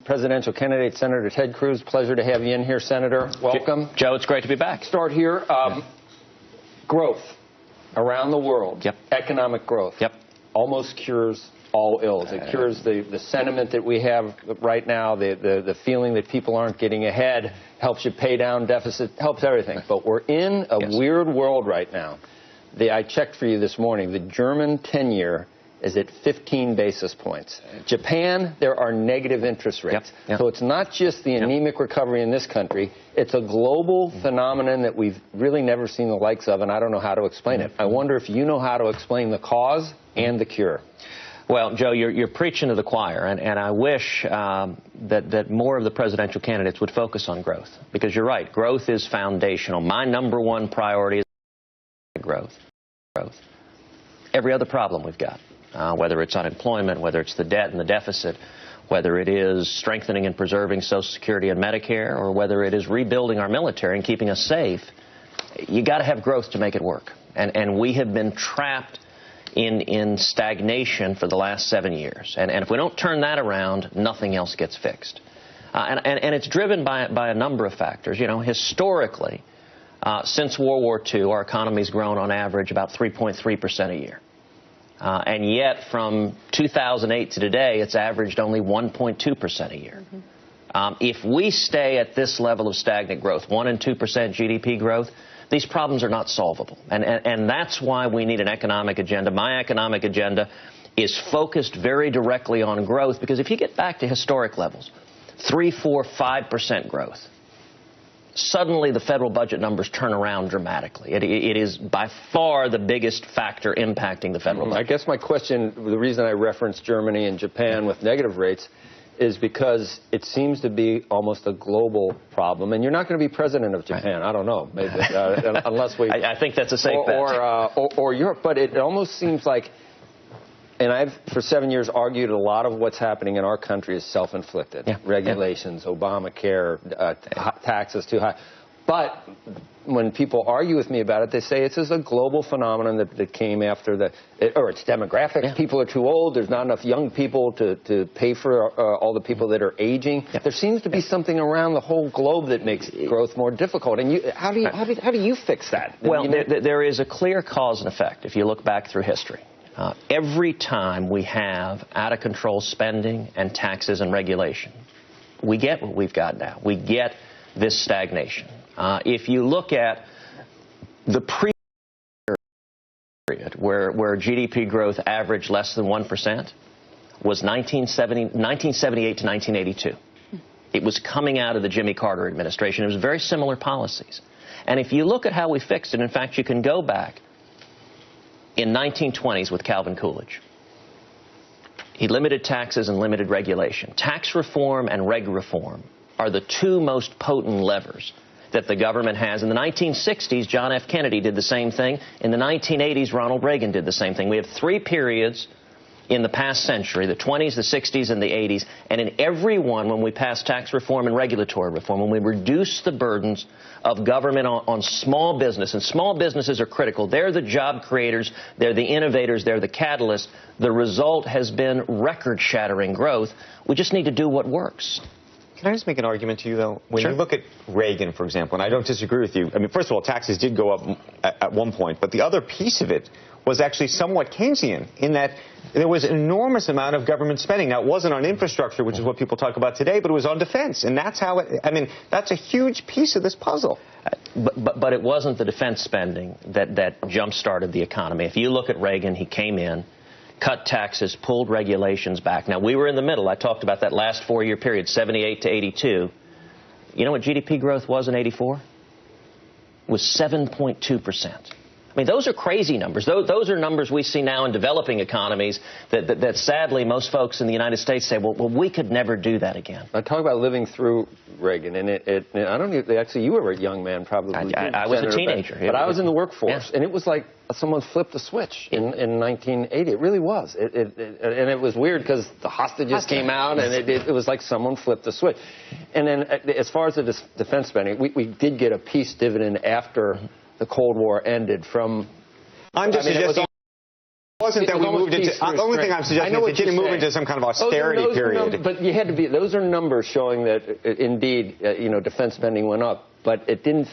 presidential candidate, Senator Ted Cruz. Pleasure to have you in here, Senator. Welcome. Joe, it's great to be back. Start here. Growth around the world. Yep. Economic growth. Yep. Almost cures all ills. It cures the sentiment that we have right now, the feeling that people aren't getting ahead, helps you pay down deficit, helps everything. But we're in a weird world right now. I checked for you this morning. The German 10-year is at 15 basis points. Japan, there are negative interest rates. Yep. So it's not just the anemic recovery in this country. It's a global phenomenon that we've really never seen the likes of, and I don't know how to explain it. I wonder if you know how to explain the cause and the cure. Well, Joe, you're preaching to the choir, and I wish that more of the presidential candidates would focus on growth, because you're right, growth is foundational. My number one priority is growth. Every other problem we've got, whether it's unemployment, whether it's the debt and the deficit, whether it is strengthening and preserving Social Security and Medicare, or whether it is rebuilding our military and keeping us safe, you got to have growth to make it work. And we have been trapped in stagnation for the last 7 years. And if we don't turn that around, nothing else gets fixed. And it's driven by a number of factors. You know, historically, since World War II, our economy's grown on average about 3.3% a year. And yet, from 2008 to today, it's averaged only 1.2% a year. If we stay at this level of stagnant growth, 1 and 2% GDP growth, these problems are not solvable. And that's why we need an economic agenda. My economic agenda is focused very directly on growth, because if you get back to historic levels, 3, 4, 5% growth, suddenly the federal budget numbers turn around dramatically. It is by far the biggest factor impacting the federal budget. I guess my question, the reason I referenced Germany and Japan with negative rates, is because it seems to be almost a global problem. And you're not going to be president of Japan. Right. I don't know. Maybe, unless we... I think that's a safe bet. Or Europe. But it almost seems like... And I've, for 7 years, argued a lot of what's happening in our country is self-inflicted. Yeah. Regulations, Obamacare, taxes too high. But when people argue with me about it, they say it's just a global phenomenon that came after or it's demographic. Yeah. People are too old. There's not enough young people to pay for all the people that are aging. Yeah. There seems to be something around the whole globe that makes growth more difficult. And how do you fix that? Well, there is a clear cause and effect if you look back through history. Every time we have out-of-control spending and taxes and regulation, we get what we've got now. We get this stagnation. If you look at the period where GDP growth averaged less than 1%, was 1978 to 1982. It was coming out of the Jimmy Carter administration. It was very similar policies. And if you look at how we fixed it, in fact, you can go back in 1920s with Calvin Coolidge. He limited taxes and limited regulation. Tax reform and reg reform are the two most potent levers that the government has. In the 1960s, John F. Kennedy did the same thing. In the 1980s, Ronald Reagan did the same thing. We have 3 periods in the past century, the 20s, the 60s, and the 80s. And in every one, when we pass tax reform and regulatory reform, when we reduce the burdens of government on small business, and small businesses are critical. They're the job creators. They're the innovators. They're the catalysts. The result has been record-shattering growth. We just need to do what works. Can I just make an argument to you, though? When Sure. you look at Reagan, for example, and I don't disagree with you. I mean, first of all, taxes did go up at one point, but the other piece of it was actually somewhat Keynesian in that there was an enormous amount of government spending. Now, it wasn't on infrastructure, which is what people talk about today, but it was on defense. And that's how that's a huge piece of this puzzle. But it wasn't the defense spending that jump-started the economy. If you look at Reagan, he came in, cut taxes, pulled regulations back. Now, we were in the middle. I talked about that last 4-year period, 78 to 82. You know what GDP growth was in 84? It was 7.2%. I mean, those are crazy numbers. Those are numbers we see now in developing economies that sadly most folks in the United States say, well, we could never do that again. I talk about living through Reagan, and I don't even, actually, you were a young man probably. I was a teenager. But I was in the workforce, and it was like someone flipped a switch in 1980. It really was. And it was weird because the hostages came out, and it was like someone flipped a switch. And then as far as the defense spending, we did get a peace dividend after the Cold War ended from... I'm just suggesting... wasn't that we moved into. The only thing I'm suggesting is it didn't move into some kind of austerity period. But you had to be. Those are numbers showing that indeed, defense spending went up. But it didn't.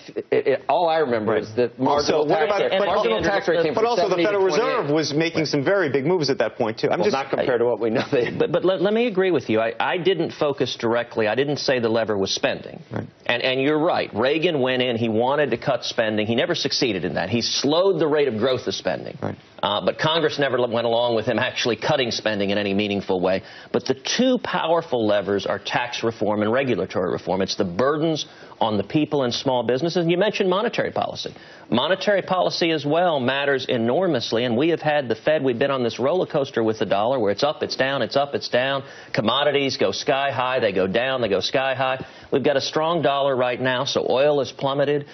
All I remember is that marginal tax rate came from 70 to 28. But also the Federal Reserve was making some very big moves at that point too. Not compared to what we know. But let me agree with you. I didn't focus directly. I didn't say the lever was spending. Right. And you're right. Reagan went in. He wanted to cut spending. He never succeeded in that. He slowed the rate of growth of spending. Right. But Congress never went along with him actually cutting spending in any meaningful way. But the two powerful levers are tax reform and regulatory reform. It's the burdens on the people and small businesses. And you mentioned monetary policy. Monetary policy as well matters enormously. And we have had the Fed, we've been on this roller coaster with the dollar where it's up, it's down, it's up, it's down. Commodities go sky high, they go down, they go sky high. We've got a strong dollar right now, so oil has plummeted.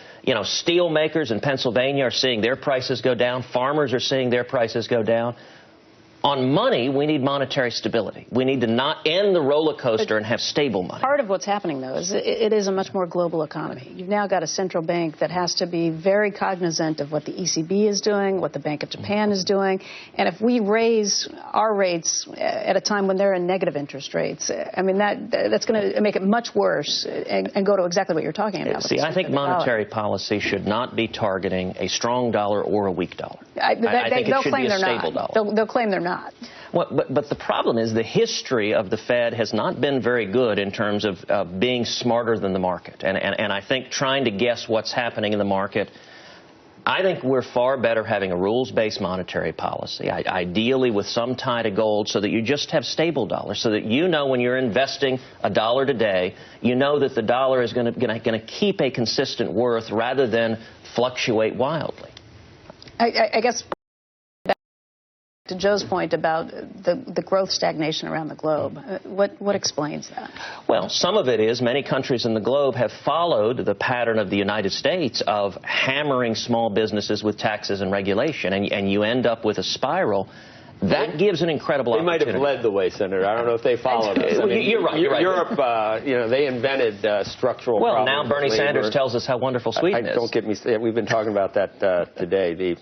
Steel makers in Pennsylvania are seeing their prices go down. Farmers are seeing their prices go down. On money, we need monetary stability. We need to not end the roller coaster and have stable money. Part of what's happening, though, is it is a much more global economy. You've now got a central bank that has to be very cognizant of what the ECB is doing, what the Bank of Japan is doing. And if we raise our rates at a time when they're in negative interest rates, I mean, that's going to make it much worse and go to exactly what you're talking about. See, I think monetary policy should not be targeting a strong dollar or a weak dollar. I think it should be a stable dollar. They'll claim they're not. Well, but the problem is the history of the Fed has not been very good in terms of being smarter than the market. And I think trying to guess what's happening in the market, I think we're far better having a rules-based monetary policy, ideally with some tie to gold, so that you just have stable dollars, so that when you're investing $1 today, you know that the dollar is going to keep a consistent worth rather than fluctuate wildly. I guess to Joe's point about the growth stagnation around the globe, what explains that? Well, some of it is many countries in the globe have followed the pattern of the United States of hammering small businesses with taxes and regulation, and you end up with a spiral. That gives an incredible opportunity. They might have led the way, Senator. I don't know if they followed us. I mean, you're right. Europe, they invented structural problems. Well, now Bernie Sanders tells us how wonderful Sweden is. Don't get me. We've been talking about that today.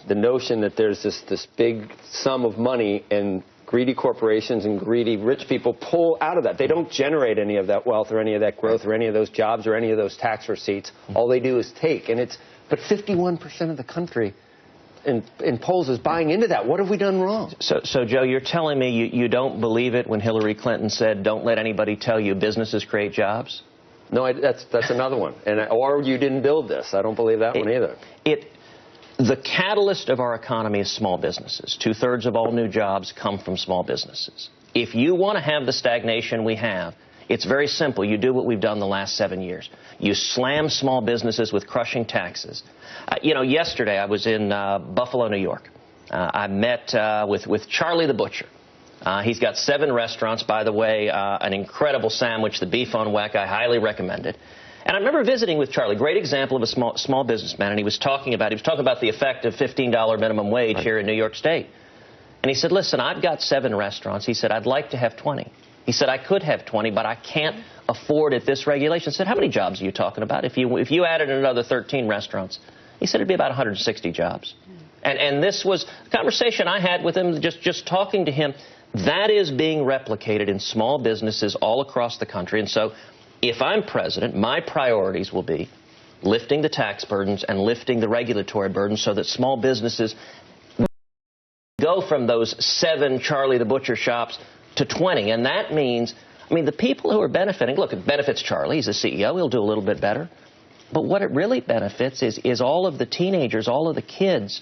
The notion that there's this big sum of money and greedy corporations and greedy rich people pull out of that. They don't generate any of that wealth or any of that growth or any of those jobs or any of those tax receipts. All they do is take. But 51% of the country in polls is buying into that. What have we done wrong? So Joe, you're telling me you don't believe it when Hillary Clinton said, don't let anybody tell you businesses create jobs? No, that's another one. Or you didn't build this. I don't believe that one either. The catalyst of our economy is small businesses. 2/3 of all new jobs come from small businesses. If you want to have the stagnation we have, it's very simple. You do what we've done the last 7 years. You slam small businesses with crushing taxes. Yesterday I was in Buffalo, New York. I met with Charlie the Butcher. He's got 7 restaurants, by the way, an incredible sandwich, the beef on weck. I highly recommend it. And I remember visiting with Charlie, great example of a small businessman, and he was talking about the effect of $15 minimum wage here in New York State. And he said, listen, I've got 7 restaurants. He said, I'd like to have 20. He said, I could have 20, but I can't afford it, this regulation. I said, how many jobs are you talking about? If you added another 13 restaurants, he said it'd be about 160 jobs. And this was a conversation I had with him, just talking to him. That is being replicated in small businesses all across the country. And so if I'm president, my priorities will be lifting the tax burdens and lifting the regulatory burdens so that small businesses go from those 7 Charlie the Butcher shops to 20. And that means, the people who are benefiting, look, it benefits Charlie. He's the CEO. He'll do a little bit better. But what it really benefits is all of the teenagers, all of the kids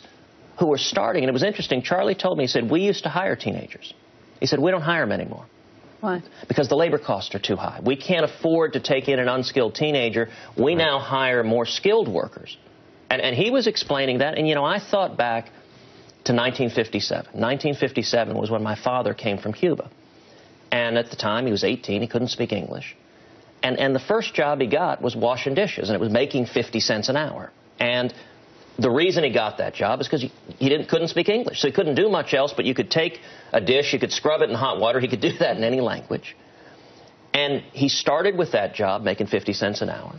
who are starting. And it was interesting. Charlie told me, he said, we used to hire teenagers. He said, we don't hire them anymore. Why? Because the labor costs are too high. We can't afford to take in an unskilled teenager. We now hire more skilled workers. And he was explaining that. And, I thought back to 1957. 1957 was when my father came from Cuba. And at the time, he was 18. He couldn't speak English. And the first job he got was washing dishes, and it was making 50 cents an hour. And the reason he got that job is because he couldn't speak English, so he couldn't do much else, but you could take a dish, you could scrub it in hot water, he could do that in any language. And he started with that job, making 50 cents an hour.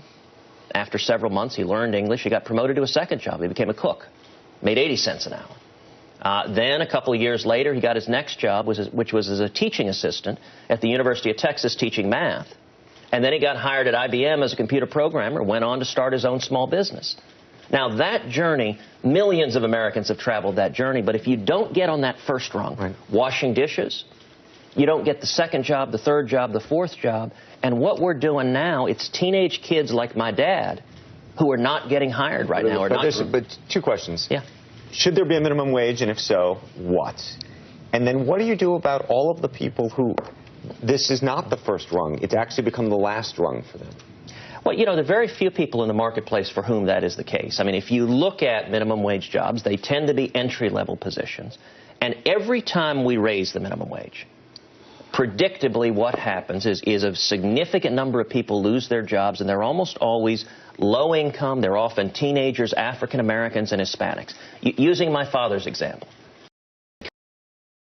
After several months, he learned English, he got promoted to a second job, he became a cook, made 80 cents an hour. Then a couple of years later, he got his next job, which was as a teaching assistant at the University of Texas teaching math. And then he got hired at IBM as a computer programmer, went on to start his own small business. Now, that journey, millions of Americans have traveled that journey, but if you don't get on that first rung, right, washing dishes, you don't get the second job, the third job, the fourth job. And what we're doing now, it's teenage kids like my dad who are not getting hired right now. But two questions. Yeah. Should there be a minimum wage, and if so, what? And then what do you do about all of the people who this is not the first rung? It's actually become the last rung for them. Well, you know, there are very few people in the marketplace for whom that is the case. I mean, if you look at minimum wage jobs, they tend to be entry-level positions. And every time we raise the minimum wage, predictably what happens is a significant number of people lose their jobs, and they're almost always low income. They're often teenagers, African Americans, and Hispanics. Using my father's example,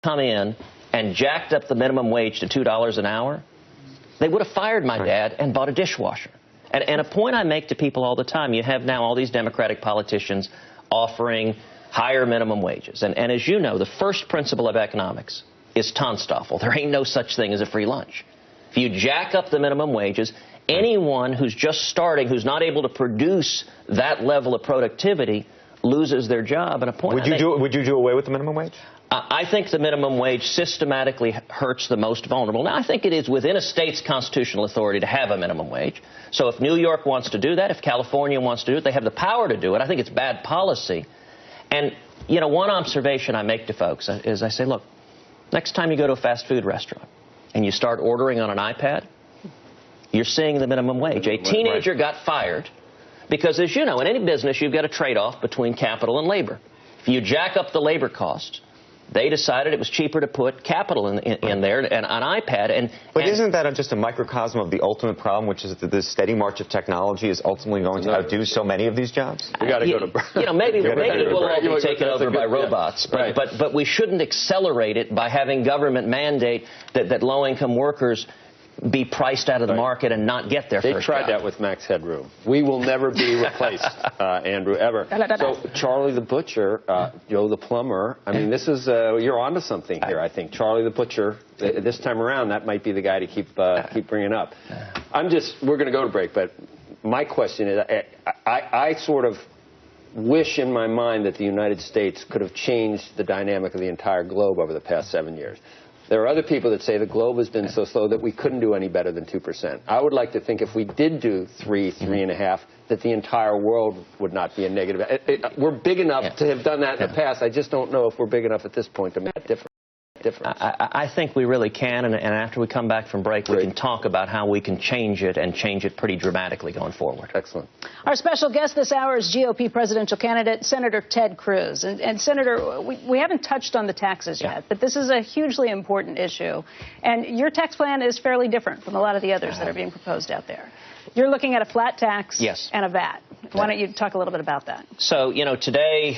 come in and jacked up the minimum wage to $2 an hour, they would have fired my dad and bought a dishwasher. And a point I make to people all the time, you have now all these Democratic politicians offering higher minimum wages. And as you know, the first principle of economics is Tonstoffel. There ain't no such thing as a free lunch. If you jack up the minimum wages, anyone who's just starting, who's not able to produce that level of productivity, loses their job. And a point would you do away with the minimum wage? I think the minimum wage systematically hurts the most vulnerable. Now, I think it is within a state's constitutional authority to have a minimum wage. So if New York wants to do that, if California wants to do it, they have the power to do it. I think it's bad policy. And, you know, one observation I make to folks is I say, look, next time you go to a fast food restaurant and you start ordering on an iPad, you're seeing the minimum wage. A teenager got fired because, as you know, in any business, you've got a trade-off between capital and labor. If you jack up the labor cost, they decided it was cheaper to put capital in there and an iPad. But isn't that just a microcosm of the ultimate problem, which is that this steady march of technology is ultimately going to outdo so many of these jobs? We got to go to break. You know, maybe we'll all be taken over by robots, but we shouldn't accelerate it by having government mandate that low-income workers be priced out of the market and not get their first job. They tried that with Max Headroom. We will never be replaced, Andrew, ever. So Charlie the Butcher, Joe the Plumber, I mean, this is, you're onto something here, I think. Charlie the Butcher, this time around, that might be the guy to keep bringing up. We're going to go to break, but my question is, I sort of wish in my mind that the United States could have changed the dynamic of the entire globe over the past 7 years. There are other people that say the globe has been so slow that we couldn't do any better than 2%. I would like to think if we did do 3.5%, that the entire world would not be a negative. We're big enough to have done that in the past. I just don't know if we're big enough at this point to make a difference. I think we really can, and after we come back from break, we can talk about how we can change it and change it pretty dramatically going forward. Excellent. Our special guest this hour is GOP presidential candidate Senator Ted Cruz. And Senator, we haven't touched on the taxes yet, but this is a hugely important issue. And your tax plan is fairly different from a lot of the others that are being proposed out there. You're looking at a flat tax and a VAT. Why don't you talk a little bit about that? So, you know, today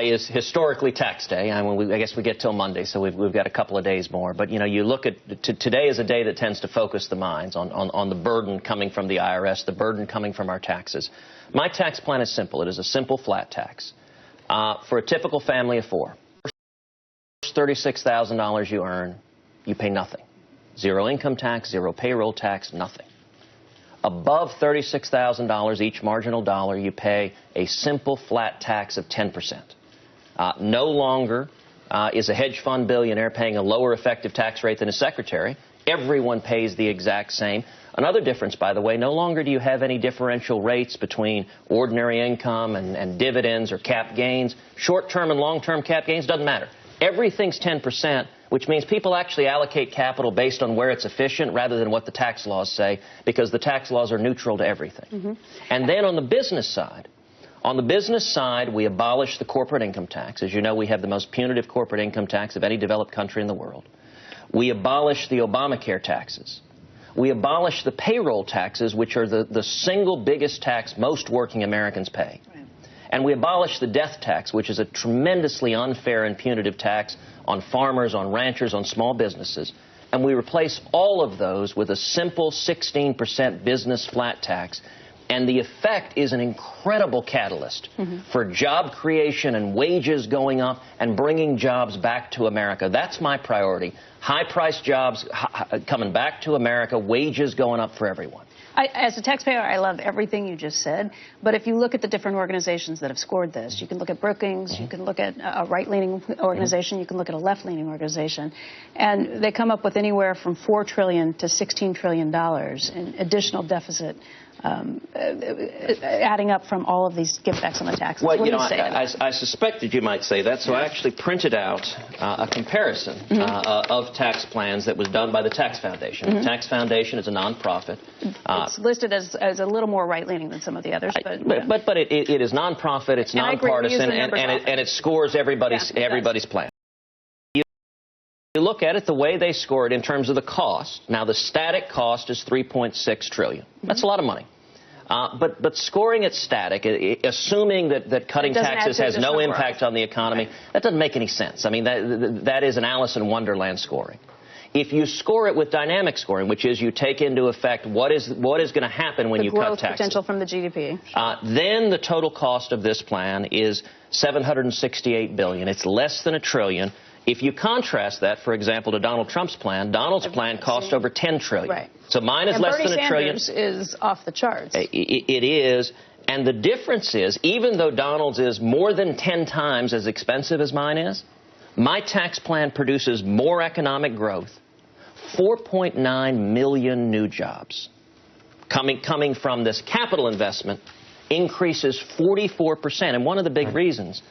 is historically tax day. I mean, I guess we get till Monday, so we've got a couple of days more. But, you know, you look at today is a day that tends to focus the minds on the burden coming from the IRS, the burden coming from our taxes. My tax plan is simple. It is a simple flat tax. For a typical family of four, $36,000 you earn, you pay nothing. Zero income tax, zero payroll tax, nothing. Above $36,000 each marginal dollar, you pay a simple flat tax of 10%. No longer is a hedge fund billionaire paying a lower effective tax rate than his secretary. Everyone pays the exact same. Another difference, by the way, no longer do you have any differential rates between ordinary income and dividends or cap gains. Short-term and long-term cap gains, doesn't matter. Everything's 10%, which means people actually allocate capital based on where it's efficient rather than what the tax laws say, because the tax laws are neutral to everything. And then on the business side, we abolish the corporate income tax. As you know, we have the most punitive corporate income tax of any developed country in the world. We abolish the Obamacare taxes. We abolish the payroll taxes, which are the single biggest tax most working Americans pay. And we abolish the death tax, which is a tremendously unfair and punitive tax on farmers, on ranchers, on small businesses. And we replace all of those with a simple 16% business flat tax. And the effect is an incredible catalyst for job creation and wages going up and bringing jobs back to America. That's my priority. High-priced jobs coming back to America, wages going up for everyone. As a taxpayer, I love everything you just said. But if you look at the different organizations that have scored this, you can look at Brookings, you can look at a right-leaning organization, you can look at a left-leaning organization, and they come up with anywhere from $4 trillion to $16 trillion in additional deficit, adding up from all of these givebacks on the taxes. Well, I suspected you might say that, so I actually printed out a comparison of tax plans that was done by the Tax Foundation. The Tax Foundation is a nonprofit. It's listed as a little more right-leaning than some of the others. But it is nonprofit, it's nonpartisan, and it scores everybody's plan. You look at it the way they score it in terms of the cost. Now, the static cost is $3.6 trillion. That's a lot of money. But scoring it static, assuming that cutting taxes has no impact on the economy, that doesn't make any sense. I mean, that is an Alice in Wonderland scoring. If you score it with dynamic scoring, which is you take into effect what is going to happen when you cut taxes. The growth potential from the GDP. Then the total cost of this plan is $768 billion. It's less than $1 trillion. If you contrast that, for example, to Donald Trump's plan, Donald's plan cost over $10 trillion. Right. So mine is less than $1 trillion. Bernie Sanders is off the charts. It is. And the difference is, even though Donald's is more than 10 times as expensive as mine is, my tax plan produces more economic growth, 4.9 million new jobs coming from this capital investment, increases 44%. And one of the big reasons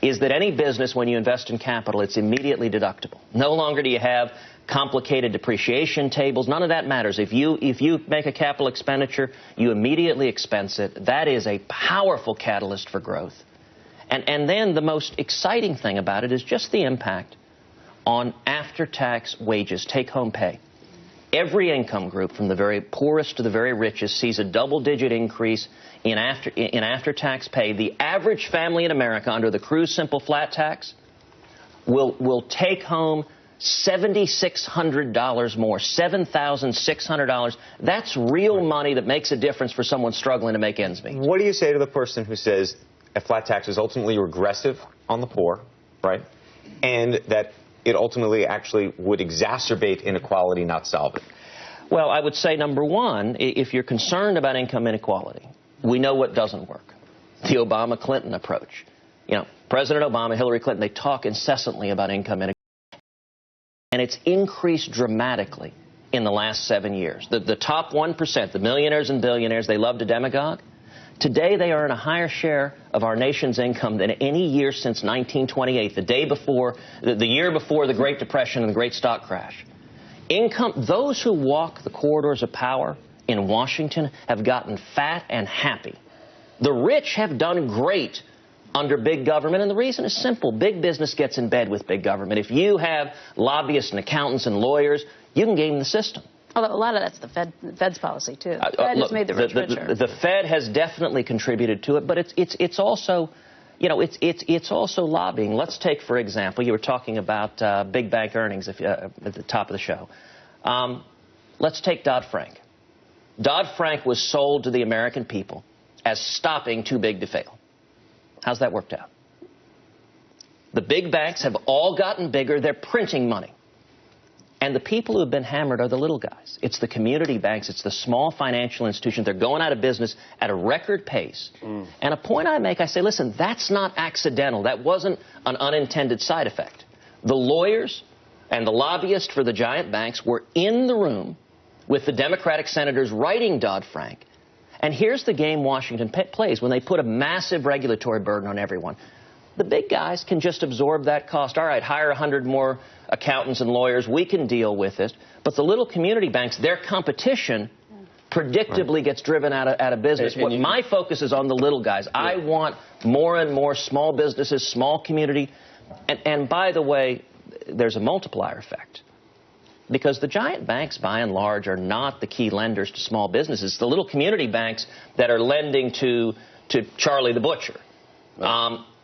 is that any business, when you invest in capital, it's immediately deductible. No longer do you have complicated depreciation tables. None of that matters. If you make a capital expenditure, you immediately expense it. That is a powerful catalyst for growth. And then the most exciting thing about it is just the impact on after-tax wages, take-home pay. Every income group, from the very poorest to the very richest, sees a double-digit increase in after-tax pay. The average family in America under the Cruz simple flat tax will take home $7,600 more, $7,600. That's real money that makes a difference for someone struggling to make ends meet. What do you say to the person who says a flat tax is ultimately regressive on the poor, right, and that it ultimately actually would exacerbate inequality, not solve it? Well, I would say, number one, if you're concerned about income inequality, we know what doesn't work. The Obama-Clinton approach. You know, President Obama, Hillary Clinton, they talk incessantly about income inequality. And it's increased dramatically in the last 7 years. The top 1%, the millionaires and billionaires, they love to demagogue. Today, they earn a higher share of our nation's income than any year since 1928, the year before the Great Depression and the Great Stock Crash. Those who walk the corridors of power in Washington have gotten fat and happy. The rich have done great under big government, and the reason is simple. Big business gets in bed with big government. If you have lobbyists and accountants and lawyers, you can game the system. Although a lot of that's the Fed's policy, too. The Fed has made the rich richer. The Fed has definitely contributed to it, but it's also, you know, it's also lobbying. Let's take, for example, you were talking about big bank earnings at the top of the show. Let's take Dodd-Frank. Dodd-Frank was sold to the American people as stopping too big to fail. How's that worked out? The big banks have all gotten bigger. They're printing money. And the people who have been hammered are the little guys. It's the community banks. It's the small financial institutions. They're going out of business at a record pace. And a point I make, I say, listen, that's not accidental. That wasn't an unintended side effect. The lawyers and the lobbyists for the giant banks were in the room with the Democratic senators writing Dodd-Frank. And here's the game Washington plays when they put a massive regulatory burden on everyone. The big guys can just absorb that cost. All right, hire 100 more accountants and lawyers. We can deal with it. But the little community banks, their competition predictably gets driven out of business. My focus is on the little guys. I want more and more small businesses, small community. And by the way, there's a multiplier effect. Because the giant banks, by and large, are not the key lenders to small businesses. The little community banks that are lending to Charlie the Butcher.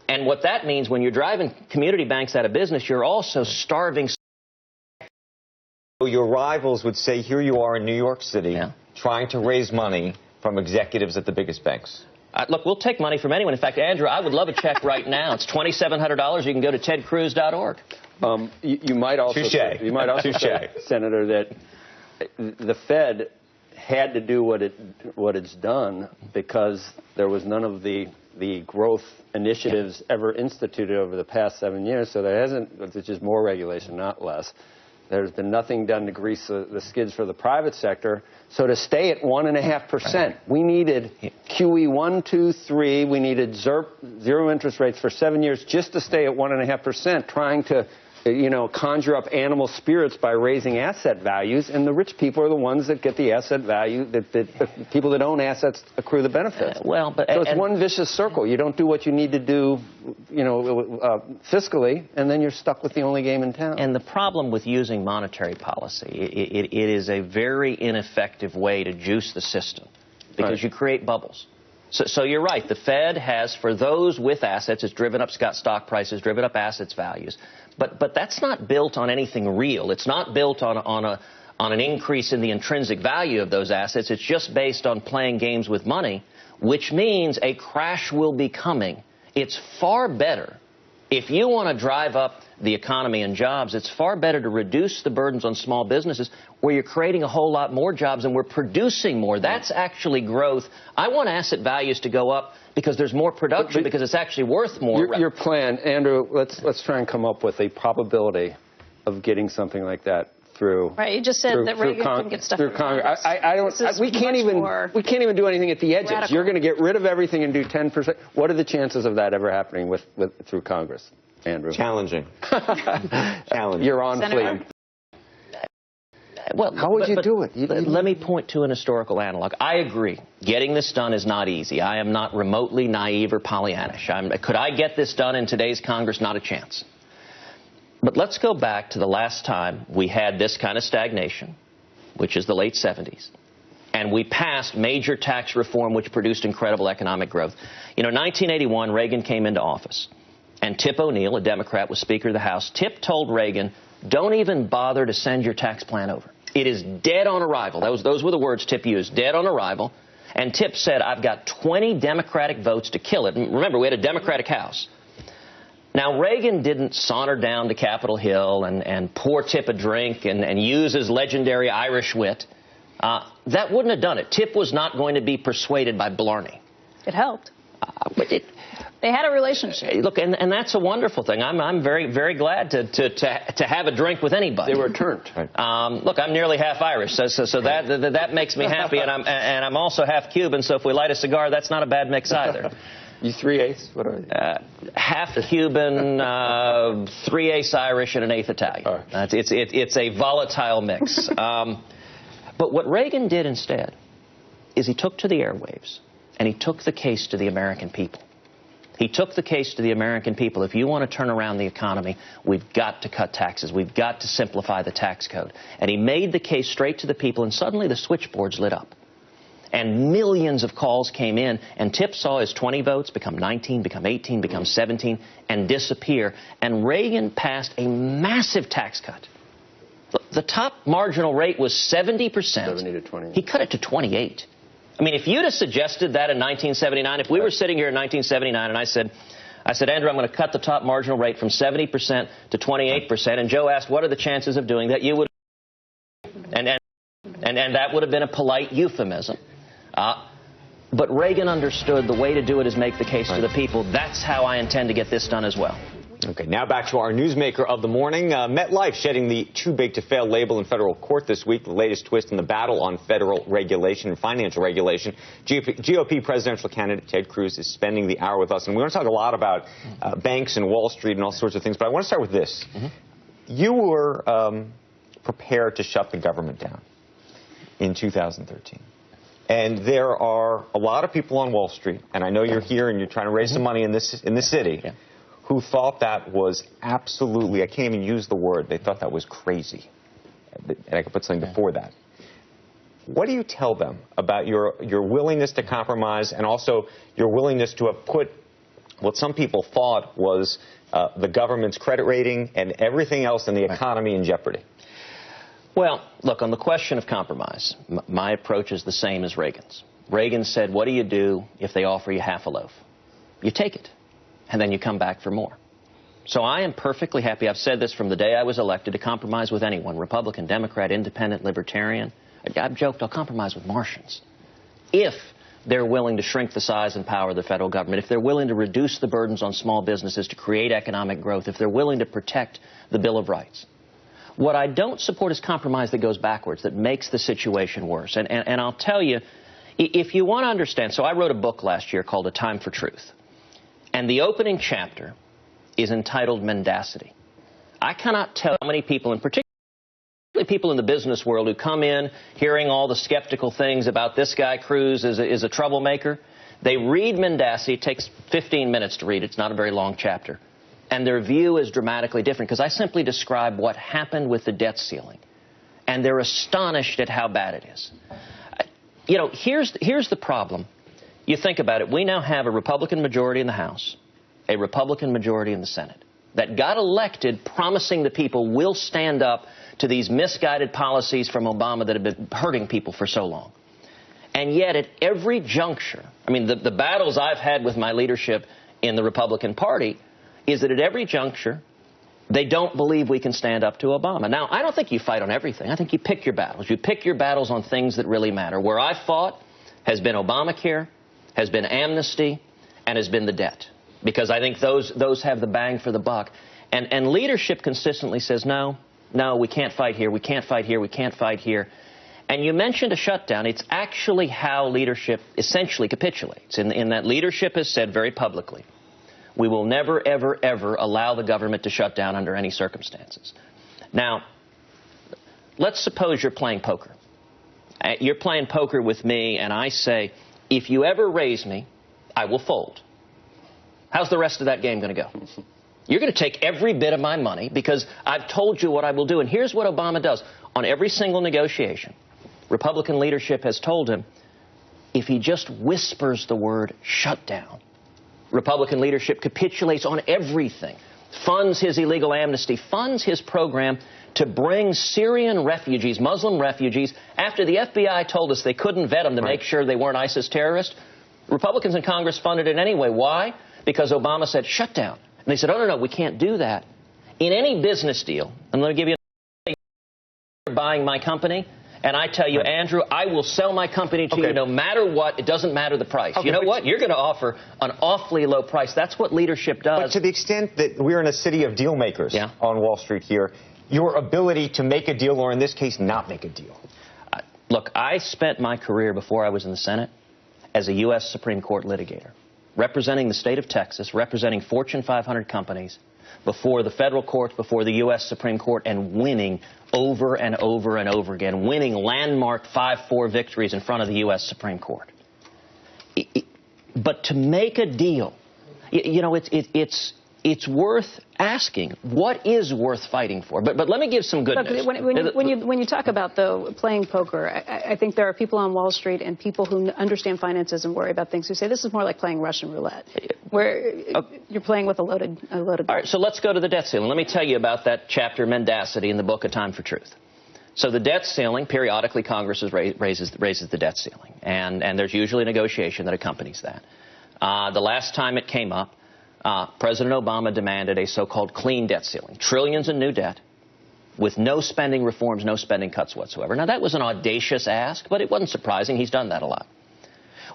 And what that means, when you're driving community banks out of business, you're also starving. Your rivals would say, here you are in New York City, trying to raise money from executives at the biggest banks? Look, we'll take money from anyone. In fact, Andrew, I would love a check right now. It's $2,700. You can go to tedcruz.org. You might also say, Senator, that the Fed had to do what it's done because there was none of the growth initiatives ever instituted over the past 7 years. So there's just more regulation, not less. There's been nothing done to grease the skids for the private sector. So to stay at 1.5%, we needed QE 1, 2, 3. We needed zero interest rates for 7 years just to stay at 1.5%, trying to conjure up animal spirits by raising asset values, and the rich people are the ones that get the asset value, that people that own assets accrue the benefits. So it's one vicious circle. You don't do what you need to do, fiscally, and then you're stuck with the only game in town. And the problem with using monetary policy, it is a very ineffective way to juice the system because you create bubbles. So you're right. The Fed has, for those with assets, it's driven up stock prices, driven up assets values. But that's not built on anything real. It's not built on an increase in the intrinsic value of those assets. It's just based on playing games with money, which means a crash will be coming. It's far better. If you want to drive up the economy and jobs, it's far better to reduce the burdens on small businesses where you're creating a whole lot more jobs and we're producing more. That's actually growth. I want asset values to go up because there's more production, because it's actually worth more. Your plan, Andrew, let's try and come up with a probability of getting something like that through. Right, you just said that Reagan couldn't get stuff through Congress. We can't even do anything at the edges. Radical. You're going to get rid of everything and do 10%. What are the chances of that ever happening through Congress, Andrew? Challenging. Challenging. You're on fleek. Well, how would you do it? Let me point to an historical analog. I agree. Getting this done is not easy. I am not remotely naive or Pollyannish. Could I get this done in today's Congress? Not a chance. But let's go back to the last time we had this kind of stagnation, which is the late 70s. And we passed major tax reform, which produced incredible economic growth. 1981, Reagan came into office. And Tip O'Neill, a Democrat, was Speaker of the House. Tip told Reagan, don't even bother to send your tax plan over. It is dead on arrival. Those were the words Tip used, dead on arrival. And Tip said, I've got 20 Democratic votes to kill it. And remember, we had a Democratic House. Now, Reagan didn't saunter down to Capitol Hill and pour Tip a drink and use his legendary Irish wit. That wouldn't have done it. Tip was not going to be persuaded by Blarney. It helped. They had a relationship. Look, and that's a wonderful thing. I'm very, very glad to have a drink with anybody. They were turned. Look, I'm nearly half Irish, so that makes me happy, and I'm also half Cuban. So if we light a cigar, that's not a bad mix either. You 3/8? What are you? Half Cuban, 3/8 Irish, and an 1/8 Italian. Right. It's a volatile mix. But what Reagan did instead is he took to the airwaves and he took the case to the American people. He took the case to the American people. If you want to turn around the economy, we've got to cut taxes. We've got to simplify the tax code. And he made the case straight to the people, and suddenly the switchboards lit up. And millions of calls came in, and Tip saw his 20 votes become 19, become 18, become 17, and disappear. And Reagan passed a massive tax cut. The top marginal rate was 70%. 70 to 20. He cut it to 28. I mean, if you'd have suggested that in 1979, if we were sitting here in 1979 and I said, Andrew, I'm going to cut the top marginal rate from 70% to 28%, and Joe asked, what are the chances of doing that? You would, and that would have been a polite euphemism. But Reagan understood the way to do it is make the case to the people. That's how I intend to get this done as well. Okay, now back to our newsmaker of the morning. MetLife shedding the too big to fail label in federal court this week, the latest twist in the battle on federal regulation and financial regulation. GOP presidential candidate Ted Cruz is spending the hour with us, and we're going to talk a lot about banks and Wall Street and all sorts of things, but I want to start with this. You were prepared to shut the government down in 2013. And there are a lot of people on Wall Street, and I know you're here and you're trying to raise some money in this city, who thought that was absolutely, I can't even use the word, they thought that was crazy. And I could put something before that. What do you tell them about your willingness to compromise and also your willingness to have put what some people thought was the government's credit rating and everything else in the economy in jeopardy? Well, look, on the question of compromise, my approach is the same as Reagan's. Reagan said, what do you do if they offer you half a loaf? You take it, and then you come back for more. So I am perfectly happy, I've said this from the day I was elected, to compromise with anyone, Republican, Democrat, Independent, Libertarian. I've joked, I'll compromise with Martians. If they're willing to shrink the size and power of the federal government, if they're willing to reduce the burdens on small businesses to create economic growth, if they're willing to protect the Bill of Rights. What I don't support is compromise that goes backwards, that makes the situation worse. And I'll tell you, if you want to understand, so I wrote a book last year called A Time for Truth. And the opening chapter is entitled Mendacity. I cannot tell how many people, in particular people in the business world, who come in hearing all the skeptical things about this guy, Cruz, is a troublemaker. They read Mendacity. It takes 15 minutes to read. It's not a very long chapter. And their view is dramatically different, because I simply describe what happened with the debt ceiling. And they're astonished at how bad it is. You know, here's the problem. You think about it. We now have a Republican majority in the House, a Republican majority in the Senate, that got elected promising the people will stand up to these misguided policies from Obama that have been hurting people for so long. And yet at every juncture, I mean, the battles I've had with my leadership in the Republican Party is that at every juncture, they don't believe we can stand up to Obama. Now, I don't think you fight on everything. I think you pick your battles. You pick your battles on things that really matter. Where I fought has been Obamacare, has been amnesty, and has been the debt. Because I think those have the bang for the buck. And leadership consistently says, no, we can't fight here, we can't fight here, we can't fight here. And you mentioned a shutdown. It's actually how leadership essentially capitulates, in that leadership has said very publicly, we will never, ever, ever allow the government to shut down under any circumstances. Now, let's suppose you're playing poker. You're playing poker with me, and I say, if you ever raise me, I will fold. How's the rest of that game going to go? You're going to take every bit of my money because I've told you what I will do. And here's what Obama does. On every single negotiation, Republican leadership has told him, if he just whispers the word shutdown, Republican leadership capitulates on everything, funds his illegal amnesty, funds his program to bring Syrian refugees, Muslim refugees, after the FBI told us they couldn't vet them to make sure they weren't ISIS terrorists. Republicans in Congress funded it anyway. Why? Because Obama said, shut down. And they said, oh, no, we can't do that. In any business deal, I'm going to give you you're buying my company, and I tell you, Andrew, I will sell my company to you no matter what. It doesn't matter the price. You know what? You're going to offer an awfully low price. That's what leadership does. But to the extent that we're in a city of deal makers on Wall Street here, your ability to make a deal, or in this case, not make a deal. Look, I spent my career before I was in the Senate as a U.S. Supreme Court litigator, representing the state of Texas, representing Fortune 500 companies before the federal courts, before the U.S. Supreme Court, and winning over and over and over again, winning landmark 5-4 victories in front of the U.S. Supreme Court. But to make a deal, you know, it's worth asking, what is worth fighting for? But let me give some good news. When you talk about, though, playing poker, I think there are people on Wall Street and people who understand finances and worry about things who say this is more like playing Russian roulette, where you're playing with a loaded gun. All right, so let's go to the debt ceiling. Let me tell you about that chapter, Mendacity, in the book A Time for Truth. So the debt ceiling, periodically Congress raises the debt ceiling, and there's usually a negotiation that accompanies that. The last time it came up, President Obama demanded a so-called clean debt ceiling, trillions in new debt, with no spending reforms, no spending cuts whatsoever. Now, that was an audacious ask, but it wasn't surprising. He's done that a lot.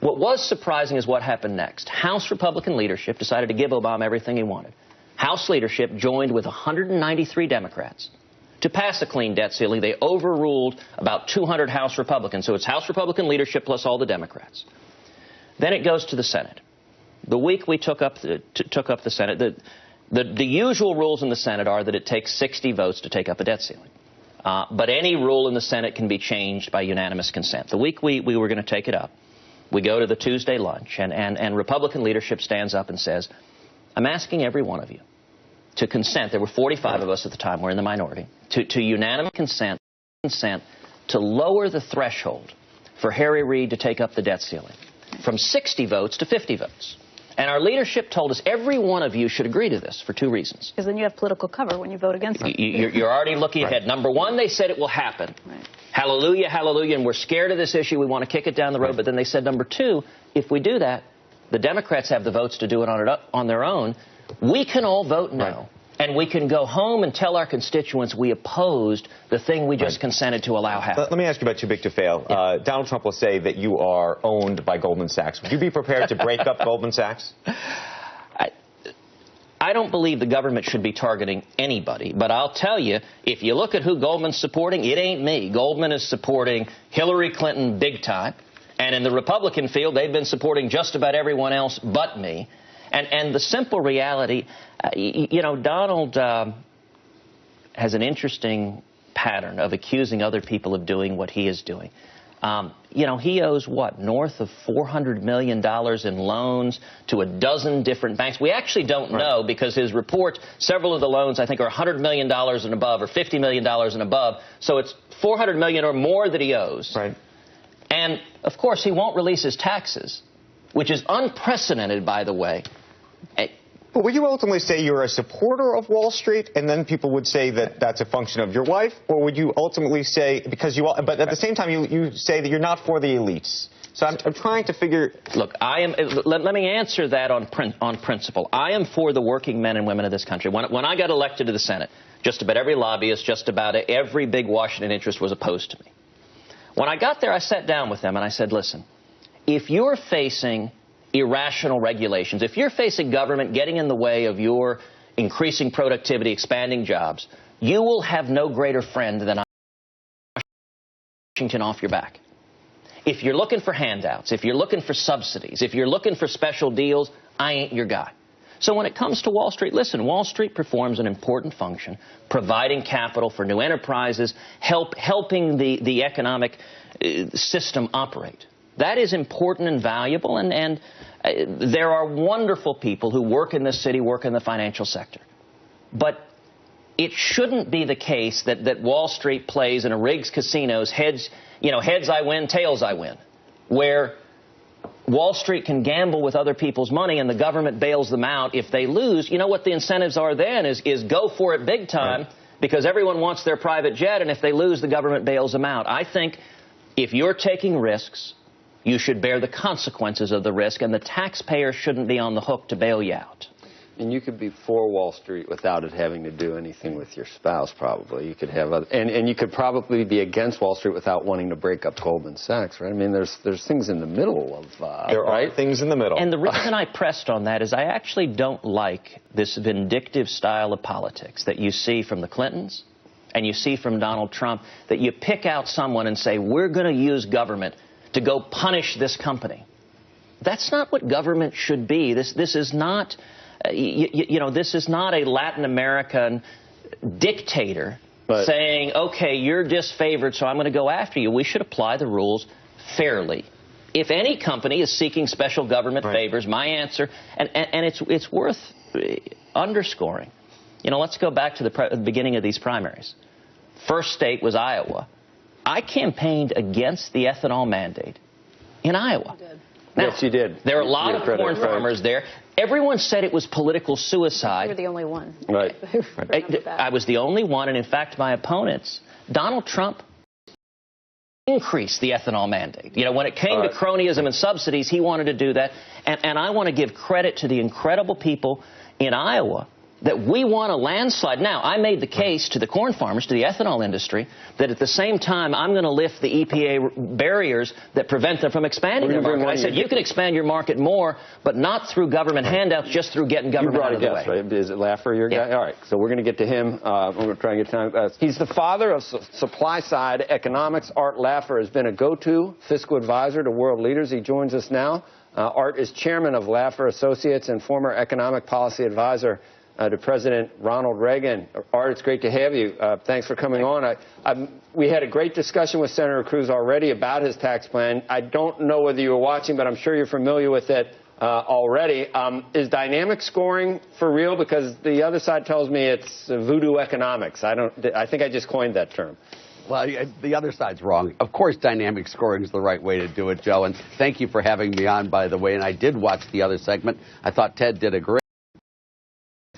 What was surprising is what happened next. House Republican leadership decided to give Obama everything he wanted. House leadership joined with 193 Democrats to pass a clean debt ceiling. They overruled about 200 House Republicans. So it's House Republican leadership plus all the Democrats. Then it goes to the Senate. The week we took up the Senate, the usual rules in the Senate are that it takes 60 votes to take up a debt ceiling. But any rule in the Senate can be changed by unanimous consent. The week we were going to take it up, we go to the Tuesday lunch, and Republican leadership stands up and says, I'm asking every one of you to consent. There were 45 of us at the time. We're in the minority. To unanimous consent to lower the threshold for Harry Reid to take up the debt ceiling from 60 votes to 50 votes. And our leadership told us every one of you should agree to this for two reasons. Because then you have political cover when you vote against it. You're already looking ahead. Number one, they said it will happen. Right. hallelujah, hallelujah, and we're scared of this issue, we want to kick it down the road. But then they said, number two, if we do that, the Democrats have the votes to do it on their own. We can all vote no. Right. And we can go home and tell our constituents we opposed the thing we just consented to allow happen. Let me ask you about too big to fail. Yeah. Donald Trump will say that you are owned by Goldman Sachs. Would you be prepared to break up Goldman Sachs? I don't believe the government should be targeting anybody. But I'll tell you, if you look at who Goldman's supporting, it ain't me. Goldman is supporting Hillary Clinton big time. And in the Republican field, they've been supporting just about everyone else but me. And the simple reality, Donald has an interesting pattern of accusing other people of doing what he is doing. He owes, north of $400 million in loans to a dozen different banks. We actually don't know because his report, several of the loans, I think, are $100 million and above or $50 million and above. So it's $400 million or more that he owes. Right. And, of course, he won't release his taxes, which is unprecedented, by the way. But would you ultimately say you're a supporter of Wall Street, and then people would say that that's a function of your wife? Or would you ultimately say, but at the same time, you say that you're not for the elites? So I'm trying to figure... Look, let me answer that on principle. I am for the working men and women of this country. When I got elected to the Senate, just about every lobbyist, just about every big Washington interest was opposed to me. When I got there, I sat down with them and I said, listen, if you're facing irrational regulations, if you're facing government getting in the way of your increasing productivity, expanding jobs, you will have no greater friend than Washington off your back. If you're looking for handouts, if you're looking for subsidies, if you're looking for special deals, I ain't your guy. So when it comes to Wall Street, listen, Wall Street performs an important function, providing capital for new enterprises, helping the economic system operate. That is important and valuable, and there are wonderful people who work in this city, work in the financial sector. But it shouldn't be the case that Wall Street plays in a rigged casinos, heads I win, tails I win, where Wall Street can gamble with other people's money and the government bails them out if they lose. You know what the incentives are then is go for it big time because everyone wants their private jet, and if they lose, the government bails them out. I think if you're taking risks, you should bear the consequences of the risk, and the taxpayer shouldn't be on the hook to bail you out. And you could be for Wall Street without it having to do anything with your spouse, probably. You could have and you could probably be against Wall Street without wanting to break up Goldman Sachs, right? I mean, there's things in the middle of there are things in the middle. And the reason I pressed on that is I actually don't like this vindictive style of politics that you see from the Clintons and you see from Donald Trump, that you pick out someone and say, we're going to use government to go punish this company. That's not what government should be. This is not, this is not a Latin American dictator saying, okay, you're disfavored, so I'm going to go after you. We should apply the rules fairly. If any company is seeking special government favors, my answer, and it's worth underscoring. Let's go back to the beginning of these primaries. First state was Iowa. I campaigned against the ethanol mandate in Iowa. Now, yes, you did. There are a lot of corn farmers there. Everyone said it was political suicide. You were the only one. Right. I was the only one, and in fact, my opponents, Donald Trump increased the ethanol mandate. When it came to cronyism and subsidies, he wanted to do that. And I want to give credit to the incredible people in Iowa that we want a landslide. Now, I made the case to the corn farmers, to the ethanol industry, that at the same time I'm going to lift the EPA barriers that prevent them from expanding their market. I said, you can expand your market more, but not through government handouts, just through getting government out of the way. Right? Is it Laffer, your guy? All right, so we're going to get to him. We're going to try and get time. He's the father of supply-side economics. Art Laffer has been a go-to fiscal advisor to world leaders. He joins us now. Art is chairman of Laffer Associates and former economic policy advisor to President Ronald Reagan. Art, it's great to have you. Thanks for coming on. We had a great discussion with Senator Cruz already about his tax plan. I don't know whether you were watching, but I'm sure you're familiar with it already. Is dynamic scoring for real? Because the other side tells me it's voodoo economics. I think I just coined that term. Well, the other side's wrong. Of course, dynamic scoring is the right way to do it, Joe. And thank you for having me on, by the way. And I did watch the other segment. I thought Ted did a great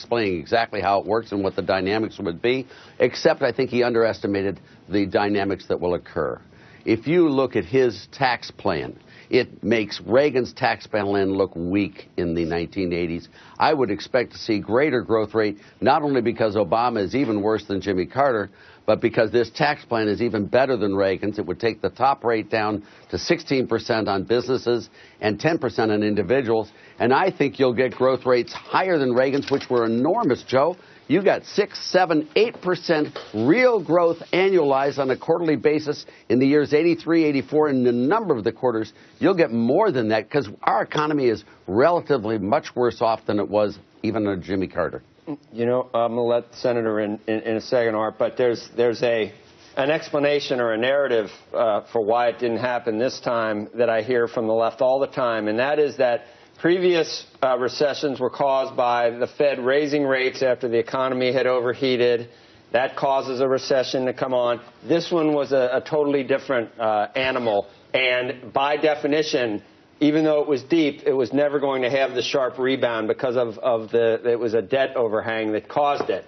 explaining exactly how it works and what the dynamics would be, except I think he underestimated the dynamics that will occur. If you look at his tax plan, it makes Reagan's tax plan look weak in the 1980s. I would expect to see greater growth rate, not only because Obama is even worse than Jimmy Carter, but because this tax plan is even better than Reagan's. It would take the top rate down to 16% on businesses and 10% on individuals. And I think you'll get growth rates higher than Reagan's, which were enormous, Joe. You got 6, 7, 8% real growth annualized on a quarterly basis in the years 83, 84, and a number of the quarters. You'll get more than that because our economy is relatively much worse off than it was even under Jimmy Carter. You know, I'm going to let the Senator in a second, Art, but there's an explanation or a narrative for why it didn't happen this time that I hear from the left all the time, and that is that previous recessions were caused by the Fed raising rates after the economy had overheated. That causes a recession to come on. This one was a totally different animal, and by definition, even though it was deep, it was never going to have the sharp rebound because it was a debt overhang that caused it.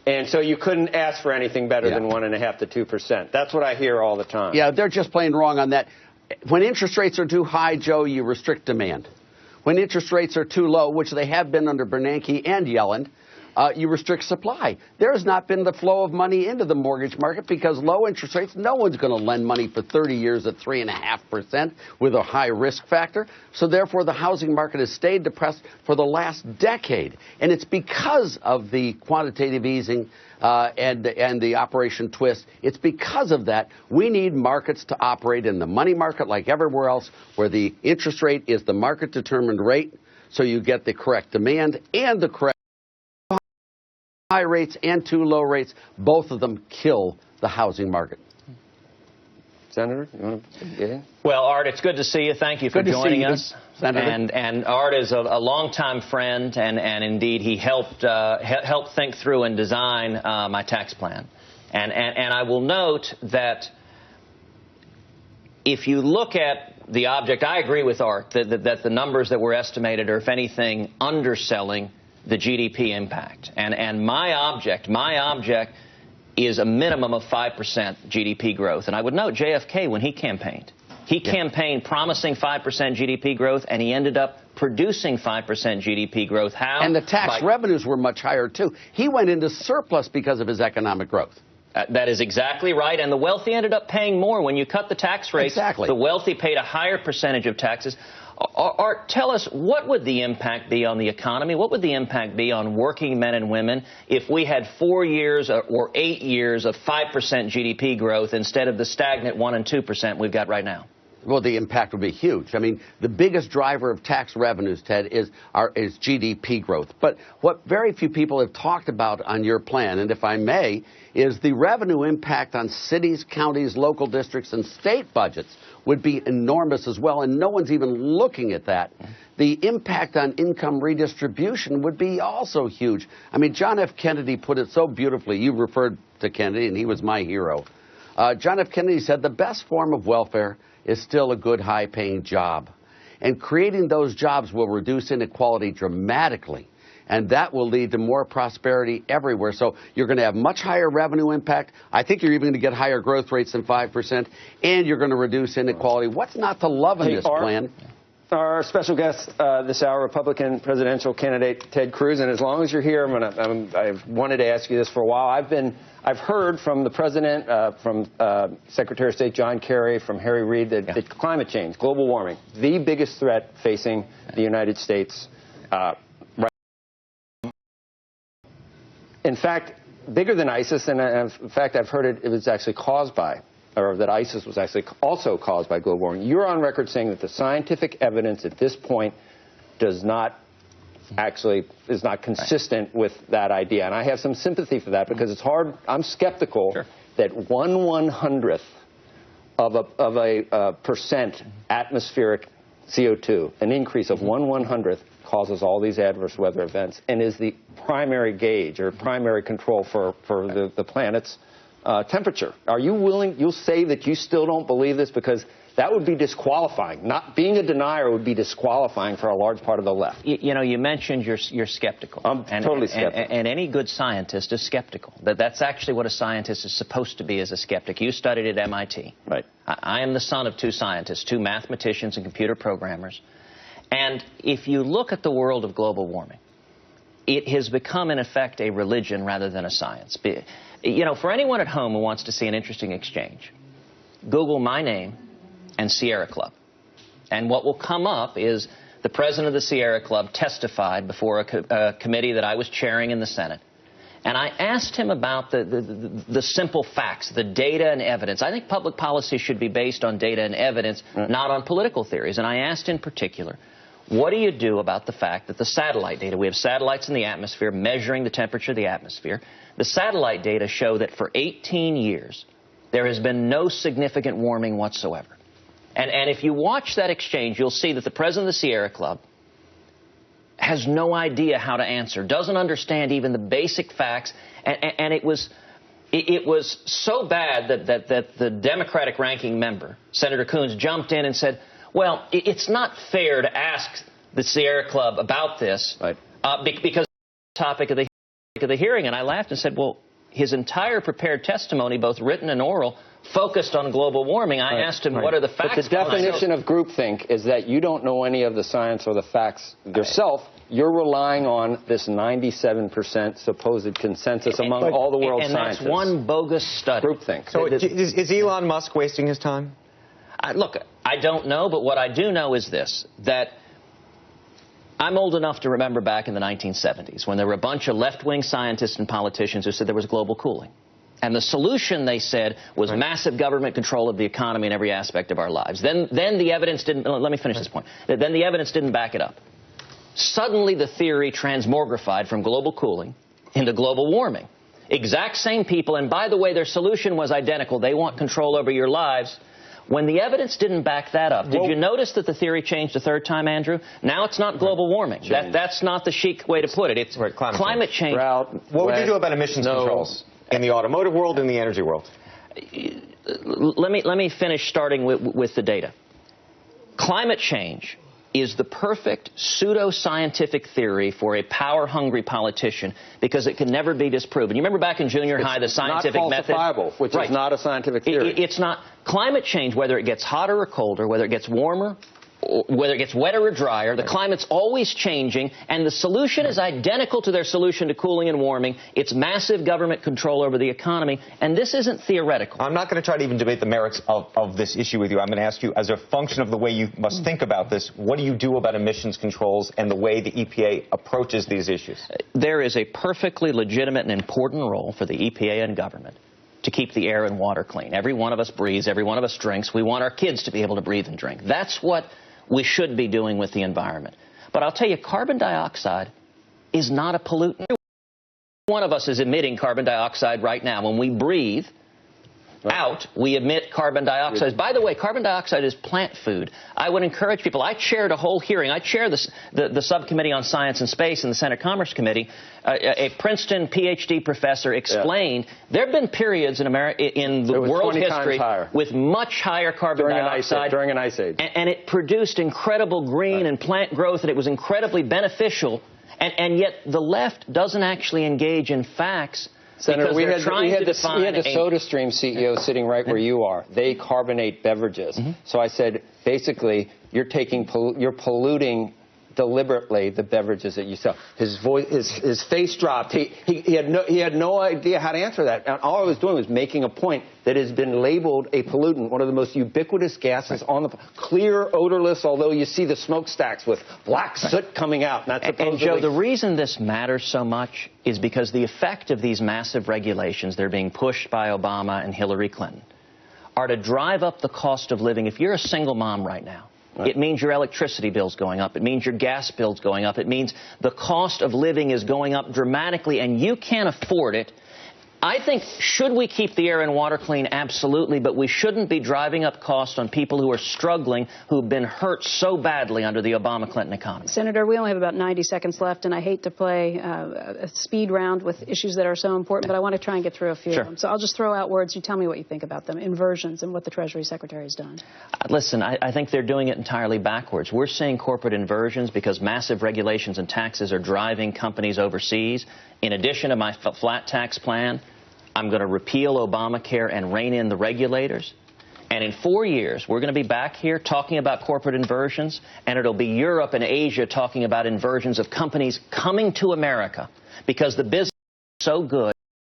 And so you couldn't ask for anything better than 1.5% to 2%. That's what I hear all the time. Yeah, they're just plain wrong on that. When interest rates are too high, Joe, you restrict demand. When interest rates are too low, which they have been under Bernanke and Yellen, you restrict supply. There has not been the flow of money into the mortgage market because low interest rates, no one's going to lend money for 30 years at 3.5% with a high risk factor. So therefore, the housing market has stayed depressed for the last decade. And it's because of the quantitative easing and the Operation Twist. It's because of that we need markets to operate in the money market like everywhere else, where the interest rate is the market-determined rate, so you get the correct demand and the correct high rates and too low rates. Both of them kill the housing market. Senator, you want to get in? Well, Art, it's good to see you. Thank you for joining us. Senator. And Art is a longtime friend, and indeed he helped think through and design my tax plan. And I will note that if you look at the object, I agree with Art that the numbers that were estimated are, if anything, underselling the GDP impact. And my object is a minimum of 5% GDP growth. And I would note JFK, when he campaigned promising 5% GDP growth, and he ended up producing 5% GDP growth. How? And the tax revenues were much higher, too. He went into surplus because of his economic growth. That is exactly right. And the wealthy ended up paying more. When you cut the tax rates, exactly. The wealthy paid a higher percentage of taxes. Art, tell us, what would the impact be on the economy? What would the impact be on working men and women if we had 4 years or 8 years of 5% GDP growth instead of the stagnant 1% and 2% we've got right now? Well, the impact would be huge. I mean, the biggest driver of tax revenues, Ted, is GDP growth. But what very few people have talked about on your plan, and if I may, is the revenue impact on cities, counties, local districts, and state budgets would be enormous as well, and no one's even looking at that. The impact on income redistribution would be also huge. I mean, John F. Kennedy put it so beautifully. You referred to Kennedy, and he was my hero. John F. Kennedy said the best form of welfare is still a good, high-paying job. And creating those jobs will reduce inequality dramatically, and that will lead to more prosperity everywhere. So you're going to have much higher revenue impact. I think you're even going to get higher growth rates than 5%, and you're going to reduce inequality. What's not to love in this plan? Our special guest this hour, Republican presidential candidate Ted Cruz, and as long as you're here, I've wanted to ask you this for a while. I've heard from the president, from Secretary of State John Kerry, from Harry Reid, that climate change, global warming, the biggest threat facing the United States right now. In fact, bigger than ISIS, and in fact, I've heard it was actually caused by, or that ISIS was actually also caused by global warming. You're on record saying that the scientific evidence at this point is not consistent with that idea. And I have some sympathy for that because it's hard. I'm skeptical that 1/100th of a percent atmospheric CO2, an increase of 1/100th, causes all these adverse weather events and is the primary gauge or primary control for the planet's temperature. Are you willing? You'll say that you still don't believe this because that would be disqualifying. Not being a denier would be disqualifying for a large part of the left. You know, you mentioned you're skeptical. I'm totally skeptical. And any good scientist is skeptical. That's actually what a scientist is supposed to be, as a skeptic. You studied at MIT. Right. I am the son of two scientists, two mathematicians and computer programmers. And if you look at the world of global warming, it has become, in effect, a religion rather than a science. You know, for anyone at home who wants to see an interesting exchange, Google my name and Sierra Club. And what will come up is the president of the Sierra Club testified before a committee that I was chairing in the Senate. And I asked him about the simple facts, the data and evidence. I think public policy should be based on data and evidence, not on political theories. And I asked in particular, what do you do about the fact that the satellite data, we have satellites in the atmosphere measuring the temperature of the atmosphere. The satellite data show that for 18 years, there has been no significant warming whatsoever. And if you watch that exchange, you'll see that the president of the Sierra Club has no idea how to answer, doesn't understand even the basic facts, and it was so bad that the Democratic ranking member, Senator Cruz, jumped in and said, well, it's not fair to ask the Sierra Club about this, right, because it's the topic of the hearing. And I laughed and said, well, his entire prepared testimony, both written and oral, focused on global warming. I asked him, what are the facts? But the definition of groupthink is that you don't know any of the science or the facts yourself. You're relying on this 97% supposed consensus among all the world's scientists. And that's one bogus study. Groupthink. So is Elon Musk wasting his time? Look, I don't know, but what I do know is this, that I'm old enough to remember back in the 1970s when there were a bunch of left-wing scientists and politicians who said there was global cooling. And the solution, they said, was massive government control of the economy and every aspect of our lives. Then the evidence didn't, let me finish this point. Then the evidence didn't back it up. Suddenly the theory transmogrified from global cooling into global warming. Exact same people, and by the way, their solution was identical. They want control over your lives. When the evidence didn't back that up, did you notice that the theory changed a third time, Andrew? Now it's not global warming. That's not the chic way to put it. It's climate change. What would you do about emissions controls in the automotive world and the energy world? Let me finish starting with the data. Climate change is the perfect pseudo-scientific theory for a power-hungry politician because it can never be disproven. You remember back in junior high, the scientific method? It's not falsifiable, which is not a scientific theory. It's not. Climate change, whether it gets hotter or colder, whether it gets warmer, or whether it gets wetter or drier, the climate's always changing, and the solution is identical to their solution to cooling and warming. It's massive government control over the economy, and this isn't theoretical. I'm not going to try to even debate the merits of this issue with you. I'm going to ask you, as a function of the way you must think about this, what do you do about emissions controls and the way the EPA approaches these issues? There is a perfectly legitimate and important role for the EPA and government to keep the air and water clean. Every one of us breathes, every one of us drinks. We want our kids to be able to breathe and drink. That's what we should be doing with the environment. But I'll tell you, carbon dioxide is not a pollutant. One of us is emitting carbon dioxide right now. When we breathe out, we emit carbon dioxide. By the way, carbon dioxide is plant food. I would encourage people. I chaired a whole hearing. I chair the subcommittee on science and space in the Senate Commerce Committee. A Princeton PhD professor explained there have been periods in the world history with much higher carbon dioxide during an ice age. And it produced incredible green and plant growth, and it was incredibly beneficial. And yet the left doesn't actually engage in facts. Senator, we had the SodaStream CEO sitting right where you are. They carbonate beverages. So I said, basically, you're polluting deliberately the beverages that you sell. His face dropped. He had no idea how to answer that. And all I was doing was making a point that has been labeled a pollutant, one of the most ubiquitous gases on the clear, odorless, although you see the smokestacks with black soot coming out. And Joe, the reason this matters so much is because the effect of these massive regulations, they're being pushed by Obama and Hillary Clinton, are to drive up the cost of living. If you're a single mom right now, it means your electricity bill's going up. It means your gas bill's going up. It means the cost of living is going up dramatically, and you can't afford it. I think, should we keep the air and water clean? Absolutely, but we shouldn't be driving up costs on people who are struggling, who've been hurt so badly under the Obama-Clinton economy. Senator, we only have about 90 seconds left, and I hate to play a speed round with issues that are so important, but I want to try and get through a few of them. So I'll just throw out words. You tell me what you think about them. Inversions and what the Treasury Secretary has done. Listen, I think they're doing it entirely backwards. We're seeing corporate inversions because massive regulations and taxes are driving companies overseas. In addition to my flat tax plan, I'm going to repeal Obamacare and rein in the regulators. And in 4 years, we're going to be back here talking about corporate inversions, and it'll be Europe and Asia talking about inversions of companies coming to America because the business is so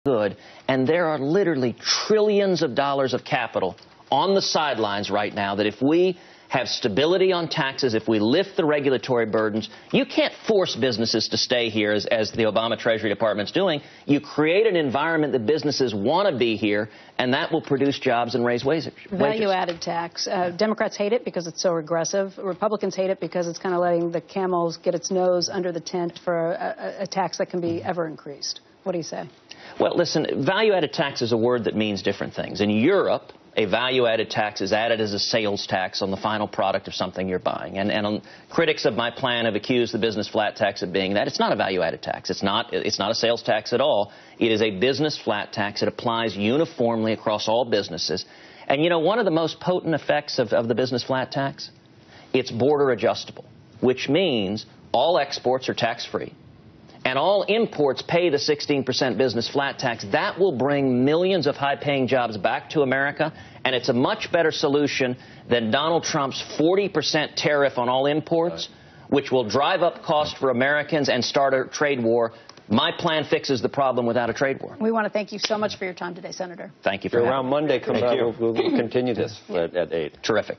good, and there are literally trillions of dollars of capital on the sidelines right now that if we have stability on taxes, if we lift the regulatory burdens, you can't force businesses to stay here as the Obama Treasury Department's doing. You create an environment that businesses want to be here, and that will produce jobs and raise wages. Value-added tax. Democrats hate it because it's so regressive. Republicans hate it because it's kind of letting the camels get its nose under the tent for a tax that can be ever increased. What do you say? Well, listen, value-added tax is a word that means different things. In Europe, a value-added tax is added as a sales tax on the final product of something you're buying. And critics of my plan have accused the business flat tax of being that. It's not a value-added tax. It's not a sales tax at all. It is a business flat tax. It applies uniformly across all businesses. And, you know, one of the most potent effects of the business flat tax, it's border adjustable, which means all exports are tax-free. And all imports pay the 16% business flat tax. That will bring millions of high-paying jobs back to America, and it's a much better solution than Donald Trump's 40% tariff on all imports, which will drive up costs for Americans and start a trade war. My plan fixes the problem without a trade war. We want to thank you so much for your time today, Senator. Thank you for having me. Around Monday, come back. We'll continue this at 8. Terrific.